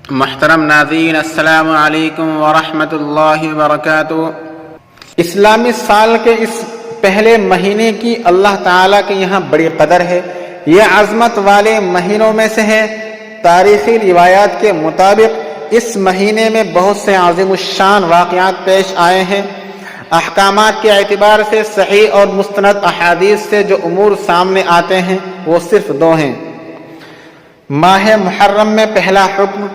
محترم ناظرین، السلام علیکم ورحمۃ اللہ وبرکاتہ۔ اسلامی سال کے اس پہلے مہینے کی اللہ تعالیٰ کے یہاں بڑی قدر ہے۔ یہ عظمت والے مہینوں میں سے ہے۔ تاریخی روایات کے مطابق اس مہینے میں بہت سے عظیم الشان واقعات پیش آئے ہیں۔ احکامات کے اعتبار سے صحیح اور مستند احادیث سے جو امور سامنے آتے ہیں وہ صرف دو ہیں۔ ماہ محرم میں پہلا حکم،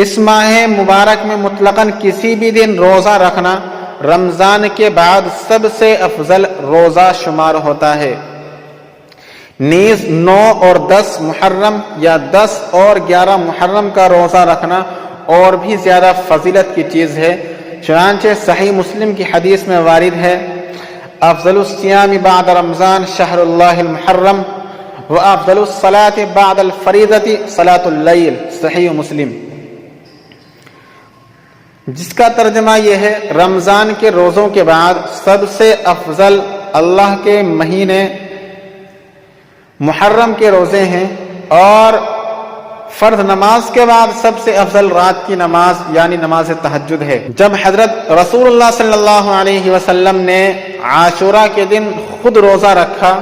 اس ماہ مبارک میں مطلقاً کسی بھی دن روزہ رکھنا رمضان کے بعد سب سے افضل روزہ شمار ہوتا ہے۔ نیز 9 اور 10 محرم یا 10 اور 11 محرم کا روزہ رکھنا اور بھی زیادہ فضیلت کی چیز ہے۔ چنانچہ صحیح مسلم کی حدیث میں وارد ہے، افضل الصیام بعد رمضان شہر اللہ المحرم وافضل الصلاة بعد الفریضۃ صلاۃ اللیل، صحیح مسلم، جس کا ترجمہ یہ ہے رمضان کے روزوں کے بعد سب سے افضل اللہ کے مہینے محرم کے روزے ہیں، اور فرض نماز کے بعد سب سے افضل رات کی نماز یعنی نماز تہجد ہے۔ جب حضرت رسول اللہ صلی اللہ علیہ وسلم نے عاشورہ کے دن خود روزہ رکھا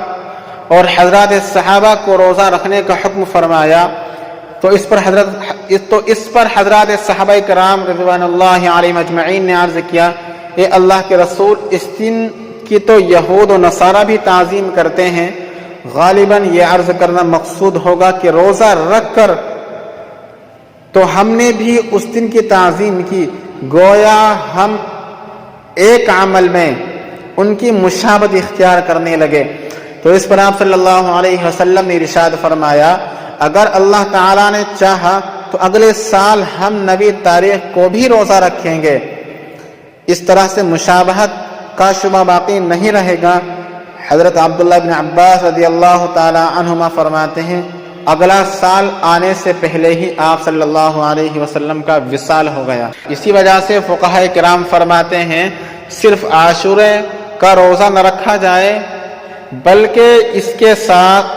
اور حضرات صحابہ کو روزہ رکھنے کا حکم فرمایا تو اس پر حضرات صحابہ کرام رضوان اللہ علیہم اجمعین نے عرض کیا، اے اللہ کے رسول، اس دن کی تو یہود و نصارہ بھی تعظیم کرتے ہیں، غالباً یہ عرض کرنا مقصود ہوگا کہ روزہ رکھ کر تو ہم نے بھی اس دن کی تعظیم کی، گویا ہم ایک عمل میں ان کی مشابہت اختیار کرنے لگے۔ تو اس پر آپ صلی اللہ علیہ وسلم نے ارشاد فرمایا، اگر اللہ تعالیٰ نے چاہا تو اگلے سال ہم نویں تاریخ کو بھی روزہ رکھیں گے۔ اس طرح سے مشابہت کا شبہ باقی نہیں رہے گا۔ حضرت عبداللہ بن عباس رضی اللہ تعالی عنہما فرماتے ہیں، اگلا سال آنے سے پہلے ہی آپ صلی اللہ علیہ وسلم کا وصال ہو گیا۔ اسی وجہ سے فقہاء کرام فرماتے ہیں صرف عاشورے کا روزہ نہ رکھا جائے بلکہ اس کے ساتھ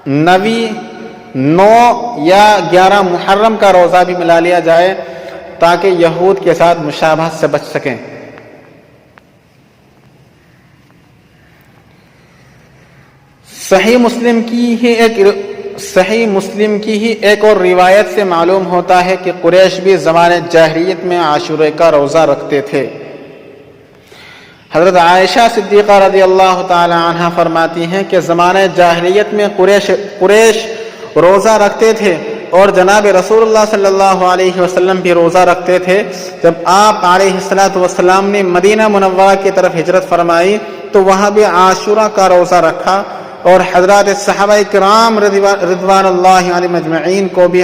9 یا 11 محرم کا روزہ بھی ملا لیا جائے تاکہ یہود کے ساتھ مشابہت سے بچ سکیں۔ صحیح مسلم کی ہی ایک اور روایت سے معلوم ہوتا ہے کہ قریش بھی زمانے جاہلیت میں عاشورے کا روزہ رکھتے تھے۔ حضرت عائشہ صدیقہ رضی اللہ تعالی عنہا فرماتی ہیں کہ زمانے جاہلیت میں قریش روزہ رکھتے تھے اور جناب رسول اللہ صلی اللہ علیہ وسلم بھی روزہ رکھتے تھے۔ جب آپ علیہ الصلوۃ والسلام نے مدینہ منورہ کی طرف ہجرت فرمائی تو وہاں بھی عاشورہ کا روزہ رکھا اور حضرات صحابہ کرام رضوان اللہ علیہم اجمعین کو بھی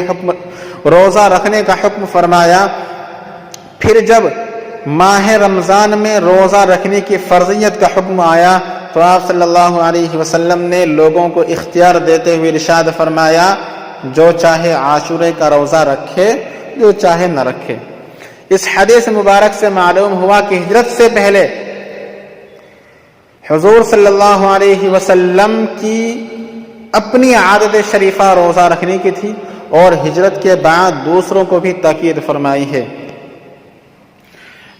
روزہ رکھنے کا حکم فرمایا۔ پھر جب ماہ رمضان میں روزہ رکھنے کی فرضیت کا حکم آیا تو آپ صلی اللہ علیہ وسلم نے لوگوں کو اختیار دیتے ہوئے ارشاد فرمایا، جو چاہے عاشورے کا روزہ رکھے، جو چاہے نہ رکھے۔ اس حدیث مبارک سے معلوم ہوا کہ ہجرت سے پہلے حضور صلی اللہ علیہ وسلم کی اپنی عادت شریفہ روزہ رکھنے کی تھی اور ہجرت کے بعد دوسروں کو بھی تاکید فرمائی ہے۔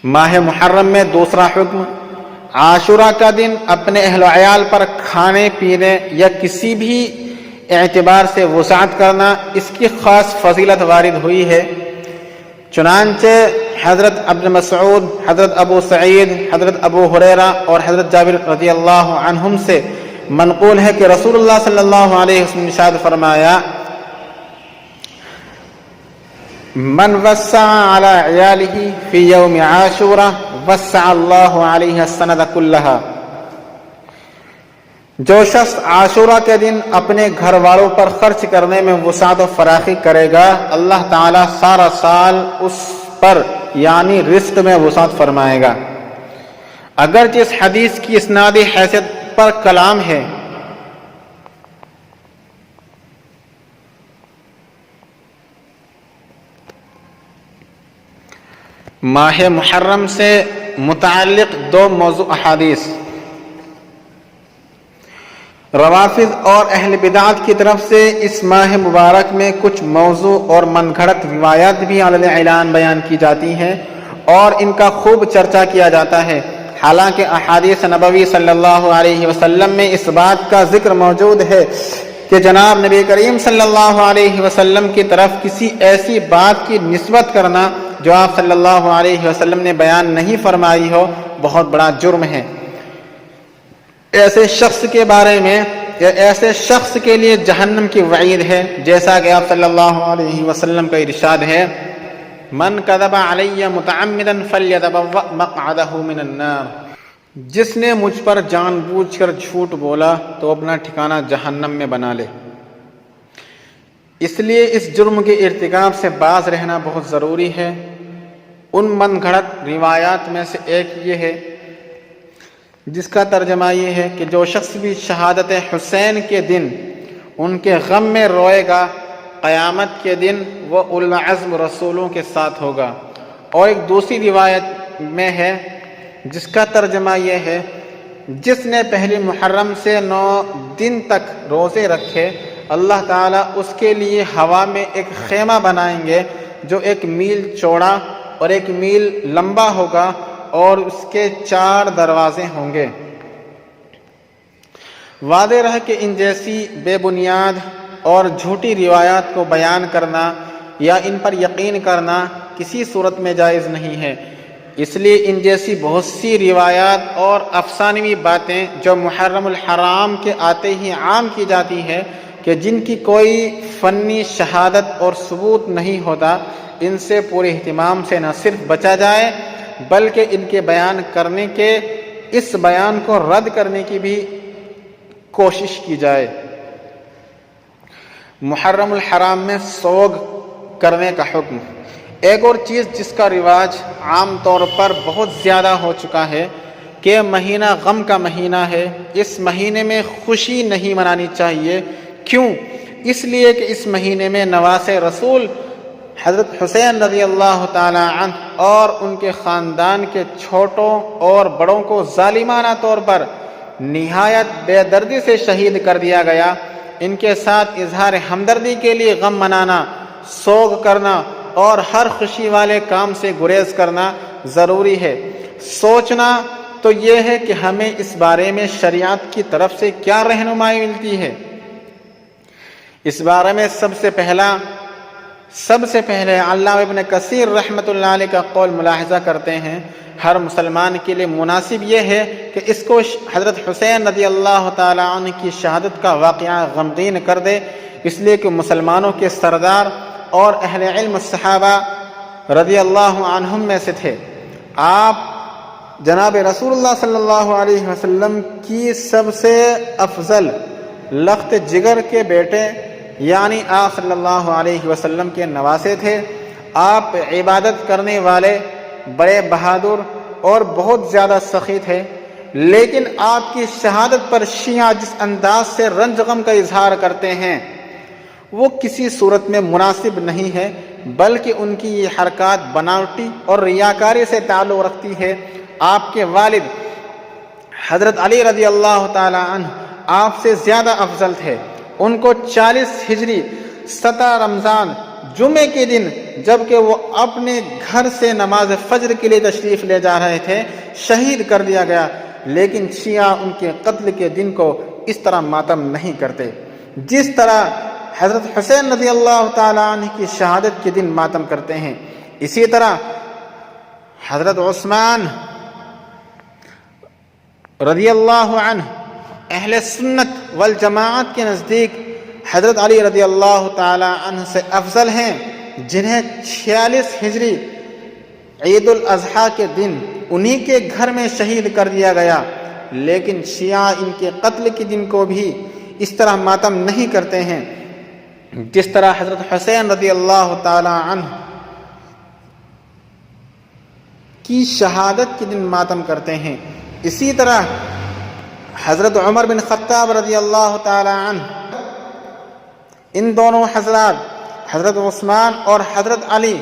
ماہ محرم میں دوسرا حکم، عاشورہ کا دن اپنے اہل و عیال پر کھانے پینے یا کسی بھی اعتبار سے وسعت کرنا، اس کی خاص فضیلت وارد ہوئی ہے۔ چنانچہ حضرت ابن مسعود، حضرت ابو سعید، حضرت ابو ہریرہ اور حضرت جابر رضی اللہ عنہم سے منقول ہے کہ رسول اللہ صلی اللہ علیہ وسلم نے ارشاد فرمایا، من وسع علی عیالہ فی یوم عاشورہ وسع اللہ علیہ السنۃ کلہا، جو شخص عاشورہ کے دن اپنے گھر والوں پر خرچ کرنے میں وسعت و فراخی کرے گا، اللہ تعالیٰ سارا سال اس پر یعنی رزق میں وسعت فرمائے گا۔ اگرچہ اس حدیث کی اسنادی حیثیت پر کلام ہے، ماہ محرم سے متعلق دو موضوع احادیث۔ روافض اور اہل بدعت کی طرف سے اس ماہ مبارک میں کچھ موضوع اور من گھڑت روایات بھی علی اعلان بیان کی جاتی ہیں اور ان کا خوب چرچا کیا جاتا ہے، حالانکہ احادیث نبوی صلی اللہ علیہ وسلم میں اس بات کا ذکر موجود ہے کہ جناب نبی کریم صلی اللہ علیہ وسلم کی طرف کسی ایسی بات کی نسبت کرنا جو آپ صلی اللہ علیہ وسلم نے بیان نہیں فرمائی ہو بہت بڑا جرم ہے۔ ایسے شخص کے بارے میں یا ایسے شخص کے لیے جہنم کی وعید ہے، جیسا کہ آپ صلی اللہ علیہ وسلم کا ارشاد ہے، من کذب علی متعمدا فلیتبوأ مقعدہ من النار، جس نے مجھ پر جان بوجھ کر جھوٹ بولا تو اپنا ٹھکانہ جہنم میں بنا لے۔ اس لیے اس جرم کے ارتکاب سے باز رہنا بہت ضروری ہے۔ ان من گھڑت روایات میں سے ایک یہ ہے جس کا ترجمہ یہ ہے کہ جو شخص بھی شہادت حسین کے دن ان کے غم میں روئے گا، قیامت کے دن وہ اولو العزم رسولوں کے ساتھ ہوگا۔ اور ایک دوسری روایت میں ہے جس کا ترجمہ یہ ہے، جس نے پہلی محرم سے 9 دن تک روزے رکھے، اللہ تعالیٰ اس کے لیے ہوا میں ایک خیمہ بنائیں گے جو 1 میل چوڑا اور 1 میل لمبا ہوگا اور اس کے 4 دروازے ہوں گے۔ واضح رہے کہ ان جیسی بے بنیاد اور جھوٹی روایات کو بیان کرنا یا ان پر یقین کرنا کسی صورت میں جائز نہیں ہے۔ اس لیے ان جیسی بہت سی روایات اور افسانوی باتیں جو محرم الحرام کے آتے ہی عام کی جاتی ہے کہ جن کی کوئی فنی شہادت اور ثبوت نہیں ہوتا، ان سے پورے اہتمام سے نہ صرف بچا جائے بلکہ ان کے بیان کرنے کے اس بیان کو رد کرنے کی بھی کوشش کی جائے۔ محرم الحرام میں سوگ کرنے کا حکم۔ ایک اور چیز جس کا رواج عام طور پر بہت زیادہ ہو چکا ہے کہ مہینہ غم کا مہینہ ہے، اس مہینے میں خوشی نہیں منانی چاہیے۔ کیوں؟ اس لیے کہ اس مہینے میں نواسے رسول حضرت حسین رضی اللہ تعالی عنہ اور ان کے خاندان کے چھوٹوں اور بڑوں کو ظالمانہ طور پر نہایت بے دردی سے شہید کر دیا گیا۔ ان کے ساتھ اظہار ہمدردی کے لیے غم منانا، سوگ کرنا اور ہر خوشی والے کام سے گریز کرنا ضروری ہے۔ سوچنا تو یہ ہے کہ ہمیں اس بارے میں شریعت کی طرف سے کیا رہنمائی ملتی ہے۔ اس بارے میں سب سے پہلے علامہ ابن کثیر رحمۃ اللہ علیہ کا قول ملاحظہ کرتے ہیں، ہر مسلمان کے لیے مناسب یہ ہے کہ اس کو حضرت حسین رضی اللہ تعالی عنہ کی شہادت کا واقعہ غمگین کر دے، اس لیے کہ مسلمانوں کے سردار اور اہل علم صحابہ رضی اللہ عنہم میں سے تھے۔ آپ جناب رسول اللہ صلی اللہ علیہ وسلم کی سب سے افضل لخت جگر کے بیٹے یعنی آپ صلی اللہ علیہ وسلم کے نواسے تھے۔ آپ عبادت کرنے والے، بڑے بہادر اور بہت زیادہ سخی تھے، لیکن آپ کی شہادت پر شیعہ جس انداز سے رنج غم کا اظہار کرتے ہیں وہ کسی صورت میں مناسب نہیں ہے، بلکہ ان کی یہ حرکات بناوٹی اور ریاکاری سے تعلق رکھتی ہے۔ آپ کے والد حضرت علی رضی اللہ تعالی عنہ آپ سے زیادہ افضل تھے۔ ان کو 40 ہجری 17 رمضان جمعے کے دن جبکہ وہ اپنے گھر سے نماز فجر کے لیے تشریف لے جا رہے تھے شہید کر دیا گیا، لیکن شیعہ ان کے قتل کے دن کو اس طرح ماتم نہیں کرتے جس طرح حضرت حسین رضی اللہ تعالی عنہ کی شہادت کے دن ماتم کرتے ہیں۔ اسی طرح حضرت عثمان رضی اللہ عنہ اہل سنت والجماعت کے نزدیک حضرت علی رضی اللہ تعالی عنہ سے افضل ہیں، جنہیں 46 ہجری عید الاضحیٰ کے دن انہی کے گھر میں شہید کر دیا گیا، لیکن شیعہ ان کے قتل کے دن کو بھی اس طرح ماتم نہیں کرتے ہیں جس طرح حضرت حسین رضی اللہ تعالی عنہ کی شہادت کے دن ماتم کرتے ہیں۔ اسی طرح حضرت عمر بن خطاب رضی اللہ تعالی عنہ، ان دونوں حضرات حضرت عثمان اور حضرت علی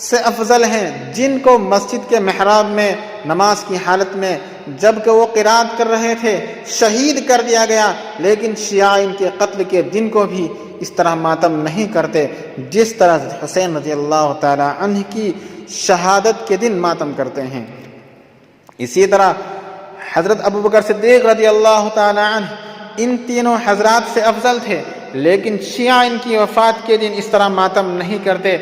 سے افضل ہیں، جن کو مسجد کے محراب میں نماز کی حالت میں جب کہ وہ قرات کر رہے تھے شہید کر دیا گیا، لیکن شیعہ ان کے قتل کے دن کو بھی اس طرح ماتم نہیں کرتے جس طرح حسین رضی اللہ تعالی عنہ کی شہادت کے دن ماتم کرتے ہیں۔ اسی طرح حضرت ابوبکر صدیق رضی اللہ تعالی عنہ ان تینوں حضرات سے افضل تھے، لیکن شیعہ ان کی وفات کے دن اس طرح ماتم نہیں کرتے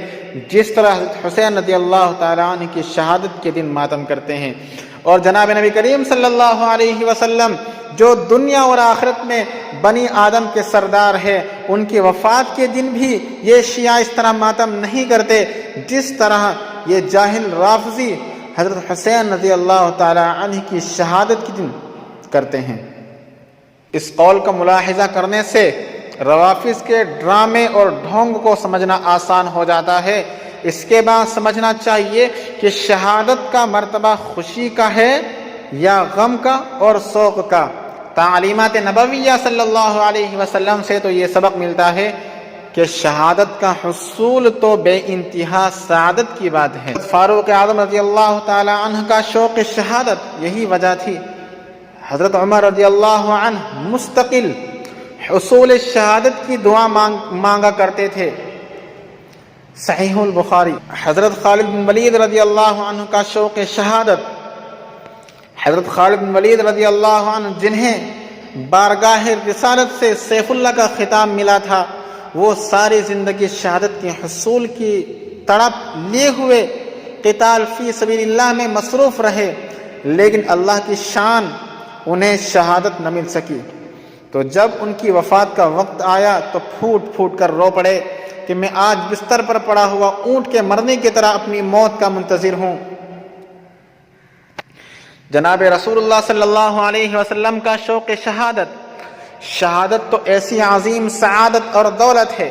جس طرح حضرت حسین رضی اللہ تعالی عنہ کی شہادت کے دن ماتم کرتے ہیں۔ اور جناب نبی کریم صلی اللہ علیہ وسلم جو دنیا اور آخرت میں بنی آدم کے سردار ہے، ان کی وفات کے دن بھی یہ شیعہ اس طرح ماتم نہیں کرتے جس طرح یہ جاہل رافضی حضرت حسین رضی اللہ تعالی عنہ کی شہادت کے دن کرتے ہیں۔ اس قول کا ملاحظہ کرنے سے روافض کے ڈرامے اور ڈھونگ کو سمجھنا آسان ہو جاتا ہے۔ اس کے بعد سمجھنا چاہیے کہ شہادت کا مرتبہ خوشی کا ہے یا غم کا اور سوگ کا۔ تعلیمات نبویہ صلی اللہ علیہ وسلم سے تو یہ سبق ملتا ہے کہ شہادت کا حصول تو بے انتہا سعادت کی بات ہے۔ فاروق اعظم رضی اللہ تعالی عنہ کا شوق شہادت یہی وجہ تھی۔ حضرت عمر رضی اللہ عنہ مستقل حصول شہادت کی دعا مانگا کرتے تھے۔ صحیح البخاری۔ حضرت خالد بن ولید رضی اللہ عنہ کا شوق شہادت، حضرت خالد بن ولید رضی اللہ عنہ جنہیں بارگاہ رسالت سے سیف اللہ کا خطاب ملا تھا، وہ ساری زندگی شہادت کے حصول کی تڑپ لیے ہوئے قتال فی سبیل اللہ میں مصروف رہے، لیکن اللہ کی شان انہیں شہادت نہ مل سکی۔ تو جب ان کی وفات کا وقت آیا تو پھوٹ پھوٹ کر رو پڑے کہ میں آج بستر پر پڑا ہوا اونٹ کے مرنے کی طرح اپنی موت کا منتظر ہوں۔ جناب رسول اللہ صلی اللہ علیہ وسلم کا شوق شہادت، شہادت تو ایسی عظیم سعادت اور دولت ہے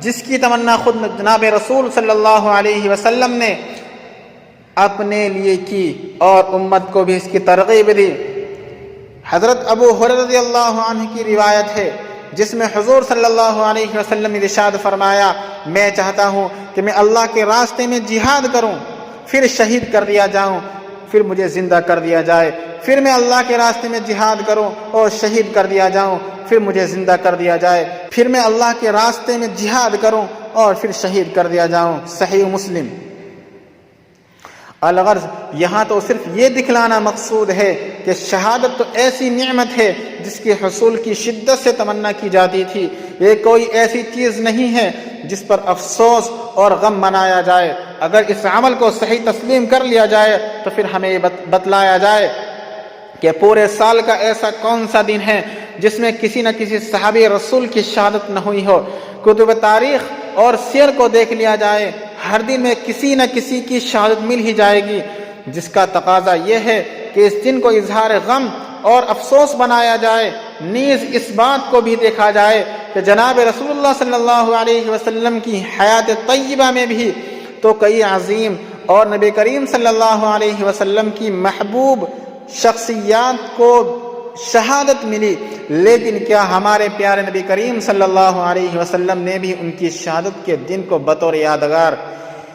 جس کی تمنا خود جناب رسول صلی اللہ علیہ وسلم نے اپنے لیے کی اور امت کو بھی اس کی ترغیب دی۔ حضرت ابو ہریرہ رضی اللہ عنہ کی روایت ہے جس میں حضور صلی اللہ علیہ وسلم نے ارشاد فرمایا، میں چاہتا ہوں کہ میں اللہ کے راستے میں جہاد کروں، پھر شہید کر دیا جاؤں، پھر مجھے زندہ کر دیا جائے، پھر میں اللہ کے راستے میں جہاد کروں اور شہید کر دیا جاؤں، پھر مجھے زندہ کر دیا جائے، پھر میں اللہ کے راستے میں جہاد کروں اور پھر شہید کر دیا جاؤں۔ صحیح مسلم۔ الغرض یہاں تو صرف یہ دکھلانا مقصود ہے کہ شہادت تو ایسی نعمت ہے جس کے حصول کی شدت سے تمنا کی جاتی تھی۔ یہ کوئی ایسی چیز نہیں ہے جس پر افسوس اور غم منایا جائے۔ اگر اس عمل کو صحیح تسلیم کر لیا جائے تو پھر ہمیں یہ بتلایا جائے کہ پورے سال کا ایسا کون سا دن ہے جس میں کسی نہ کسی صحابی رسول کی شہادت نہ ہوئی ہو۔ کتب تاریخ اور سیر کو دیکھ لیا جائے، ہر دن میں کسی نہ کسی کی شہادت مل ہی جائے گی، جس کا تقاضا یہ ہے کہ اس دن کو اظہار غم اور افسوس بنایا جائے۔ نیز اس بات کو بھی دیکھا جائے کہ جناب رسول اللہ صلی اللہ علیہ وسلم کی حیات طیبہ میں بھی تو کئی عظیم اور نبی کریم صلی اللہ علیہ وسلم کی محبوب شخصیات کو شہادت ملی، لیکن کیا ہمارے پیارے نبی کریم صلی اللہ علیہ وسلم نے بھی ان کی شہادت کے دن کو بطور یادگار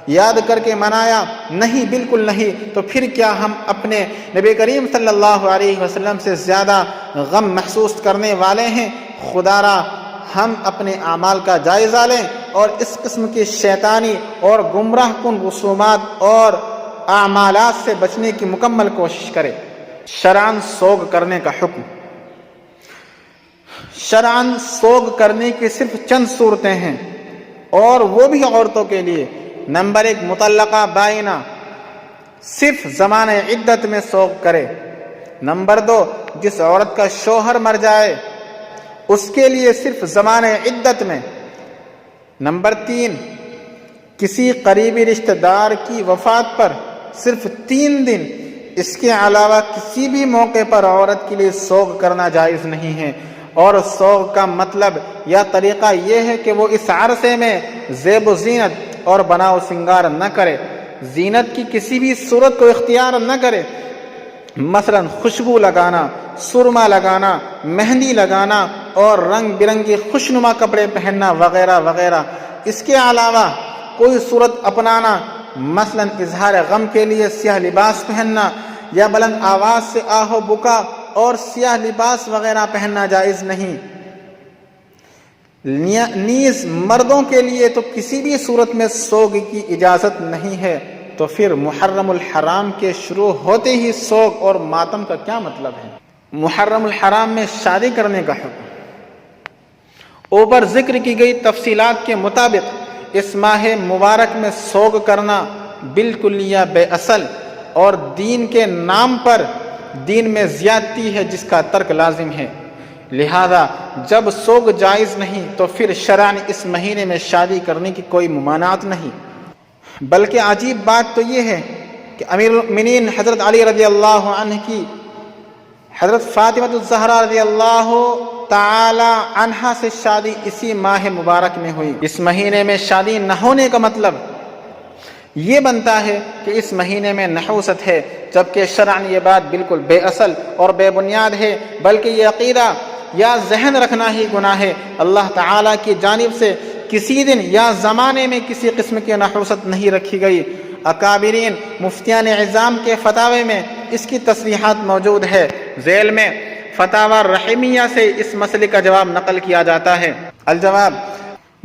یاد کر کے منایا؟ نہیں، بالکل نہیں۔ تو پھر کیا ہم اپنے نبی کریم صلی اللہ علیہ وسلم سے زیادہ غم محسوس کرنے والے ہیں؟ خدا را ہم اپنے اعمال کا جائزہ لیں اور اس قسم کی شیطانی اور گمراہ کن رسومات اور اعمالات سے بچنے کی مکمل کوشش کریں۔ شرعاً سوگ کرنے کا حکم۔ شرعاً سوگ کرنے کی صرف چند صورتیں ہیں اور وہ بھی عورتوں کے لیے۔ نمبر 1، مطلقہ بائنہ صرف زمانہ عدت میں سوگ کرے۔ نمبر 2، جس عورت کا شوہر مر جائے اس کے لیے صرف زمانہ عدت میں۔ نمبر 3، کسی قریبی رشتہ دار کی وفات پر صرف 3 دن، اس کے علاوہ کسی بھی موقع پر عورت کے لیے سوگ کرنا جائز نہیں ہے۔ اور سوگ کا مطلب یا طریقہ یہ ہے کہ وہ اس عرصے میں زیب و زینت اور بناؤ سنگار نہ کرے، زینت کی کسی بھی صورت کو اختیار نہ کرے، مثلا خوشبو لگانا، سرما لگانا، مہندی لگانا اور رنگ برنگی خوشنما کپڑے پہننا وغیرہ وغیرہ۔ اس کے علاوہ کوئی صورت اپنانا، مثلا اظہار غم کے لیے سیاہ لباس پہننا یا بلند آواز سے آہ و بکا اور سیاہ لباس وغیرہ پہننا جائز نہیں۔ نیز مردوں کے لیے تو کسی بھی صورت میں سوگ کی اجازت نہیں ہے۔ تو پھر محرم الحرام کے شروع ہوتے ہی سوگ اور ماتم کا کیا مطلب ہے؟ محرم الحرام میں شادی کرنے کا حکم۔ اوپر ذکر کی گئی تفصیلات کے مطابق اس ماہ مبارک میں سوگ کرنا بالکلیہ بے اصل اور دین کے نام پر دین میں زیادتی ہے، جس کا ترک لازم ہے۔ لہذا جب سوگ جائز نہیں تو پھر شرعاً اس مہینے میں شادی کرنے کی کوئی ممانعت نہیں۔ بلکہ عجیب بات تو یہ ہے کہ امیر المؤمنین حضرت علی رضی اللہ عنہ کی حضرت فاطمہ الزہرا رضی اللہ تعالی عنہا سے شادی اسی ماہ مبارک میں ہوئی۔ اس مہینے میں شادی نہ ہونے کا مطلب یہ بنتا ہے کہ اس مہینے میں نحوست ہے، جبکہ شرعاً یہ بات بالکل بے اصل اور بے بنیاد ہے، بلکہ یہ عقیدہ یا ذہن رکھنا ہی گناہ ہے۔ اللہ تعالیٰ کی جانب سے کسی دن یا زمانے میں کسی قسم کی نحوست نہیں رکھی گئی۔ اکابرین مفتیان عظام کے فتاوے میں اس کی تصریحات موجود ہے۔ ذیل میں فتاوی رحیمیہ سے اس مسئلے کا جواب نقل کیا جاتا ہے۔ الجواب: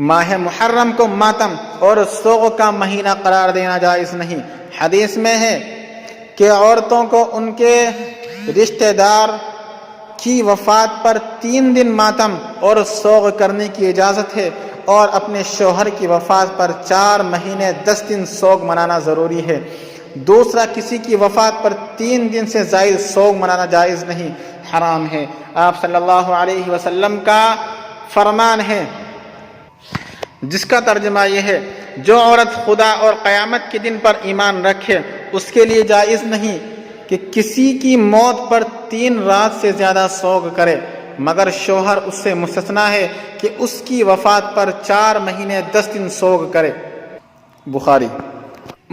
ماہ محرم کو ماتم اور سوگ کا مہینہ قرار دینا جائز نہیں۔ حدیث میں ہے کہ عورتوں کو ان کے رشتہ دار کی وفات پر 3 دن ماتم اور سوگ کرنے کی اجازت ہے، اور اپنے شوہر کی وفات پر 4 مہینے 10 دن سوگ منانا ضروری ہے۔ دوسرا، کسی کی وفات پر 3 دن سے زائد سوگ منانا جائز نہیں، حرام ہے۔ آپ صلی اللہ علیہ وسلم کا فرمان ہے جس کا ترجمہ یہ ہے: جو عورت خدا اور قیامت کے دن پر ایمان رکھے اس کے لیے جائز نہیں کہ کسی کی موت پر 3 رات سے زیادہ سوگ کرے، مگر شوہر اس سے مستثنیٰ ہے کہ اس کی وفات پر 4 مہینے 10 دن سوگ کرے۔ بخاری۔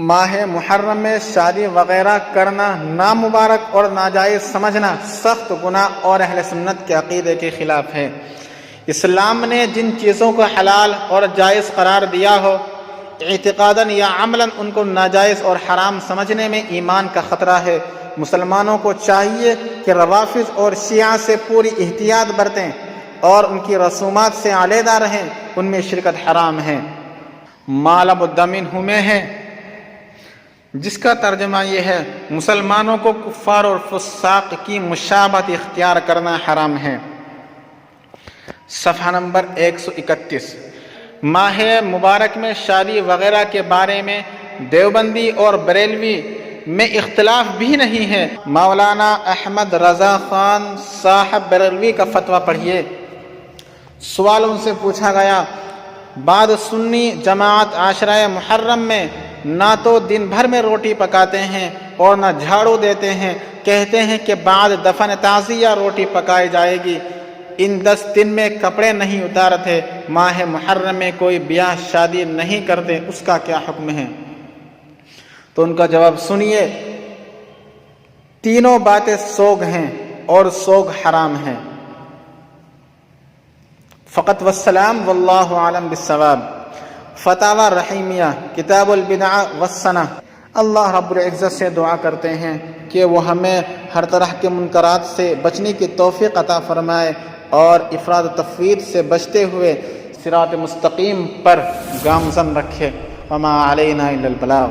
ماہ محرم میں شادی وغیرہ کرنا نامبارک اور ناجائز سمجھنا سخت گناہ اور اہل سنت کے عقیدے کے خلاف ہے۔ اسلام نے جن چیزوں کو حلال اور جائز قرار دیا ہو، اعتقاداً یا عملاً ان کو ناجائز اور حرام سمجھنے میں ایمان کا خطرہ ہے۔ مسلمانوں کو چاہیے کہ روافض اور شیعہ سے پوری احتیاط برتیں اور ان کی رسومات سے علیحدہ رہیں، ان میں شرکت حرام ہے۔ مالب الدمن ہمیں ہے، جس کا ترجمہ یہ ہے: مسلمانوں کو کفار اور فساق کی مشابہت اختیار کرنا حرام ہے۔ صفحہ نمبر 131۔ ماہ مبارک میں شادی وغیرہ کے بارے میں دیوبندی اور بریلوی میں اختلاف بھی نہیں ہے۔ مولانا احمد رضا خان صاحب بریلوی کا فتویٰ پڑھیے۔ سوال ان سے پوچھا گیا: بعض سنی جماعت عاشرہ محرم میں نہ تو دن بھر میں روٹی پکاتے ہیں اور نہ جھاڑو دیتے ہیں، کہتے ہیں کہ بعد دفن تعزیہ روٹی پکائی جائے گی۔ ان 10 دن میں کپڑے نہیں اتارتے، ماہ محرم میں کوئی بیاہ شادی نہیں کرتے، اس کا کیا حکم ہے؟ تو ان کا جواب سنیے: تینوں باتیں سوگ ہیں اور سوگ حرام ہیں۔ فقط والسلام، واللہ عالم بالصواب۔ فتاوی رحیمیہ، کتاب البدع والسنہ۔ اللہ رب العزت سے دعا کرتے ہیں کہ وہ ہمیں ہر طرح کے منکرات سے بچنے کی توفیق عطا فرمائے اور افراد و تفرید سے بچتے ہوئے صراط مستقیم پر گامزن رکھے۔ وما علینا الا البلاغ۔